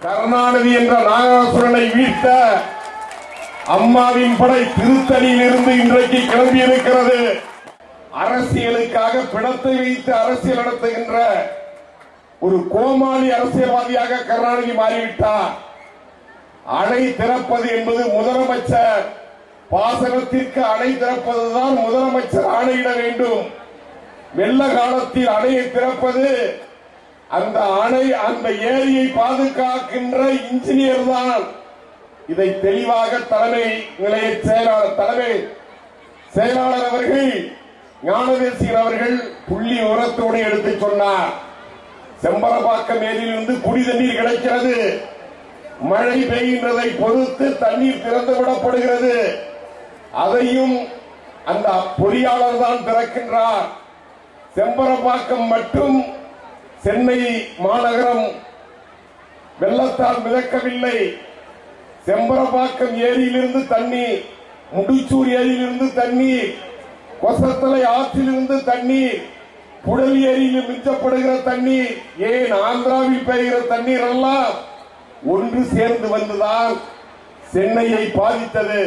கருணாநிதி என்ற நாகாசுரனை வீழ்த்த அம்மாவின் படை திருத்தணியில் இருந்து இன்றைக்கு கிளம்பி இருக்கிறது. அரசியலுக்காக பிணத்தை வைத்து அரசியல் நடத்துகின்ற ஒரு கோமாளி அரசியல்வாதியாக கருணாநிதி மாறிவிட்டார். அணை திறப்பது என்பது முதலமைச்சர் பாசனத்திற்கு அணை திறப்பதுதான் முதலமைச்சர் ஆணையிட வேண்டும். வெள்ள காலத்தில் அணையை திறப்பது அந்த அணை அந்த ஏரியை பாதுகாக்கின்ற இன்ஜினியர் தான். இதை தெளிவாக தலைமை நிலைய செயலாளர் அவர்கள் ஞானதேசிகன் அவர்கள் புள்ளி உரத்தோடு எடுத்து சொன்னார். செம்பரப்பாக்கம் ஏரியிலிருந்து குடி தண்ணீர் கிடைக்கிறது. மழை பெய்கின்றதை பொறுத்து தண்ணீர் திறந்து விடப்படுகிறது. அதையும் அந்த பொறியாளர் தான் திறக்கின்றார். செம்பரப்பாக்கம் மற்றும் சென்னை மாநகரம் வெள்ளத்தால் மிதக்கவில்லை. செம்பரப்பாக்கம் ஏரியிலிருந்து தண்ணீர், முடிச்சூர் ஏரியிலிருந்து தண்ணீர், கொசத்தலை ஆற்றிலிருந்து தண்ணீர், புடல் ஏரியில் மிஞ்சப்படுகிற தண்ணீர், ஏன் ஆந்திராவில் பெய்கிற தண்ணீர் எல்லாம் ஒன்று சேர்ந்து வந்துதான் சென்னையை பாதித்தது.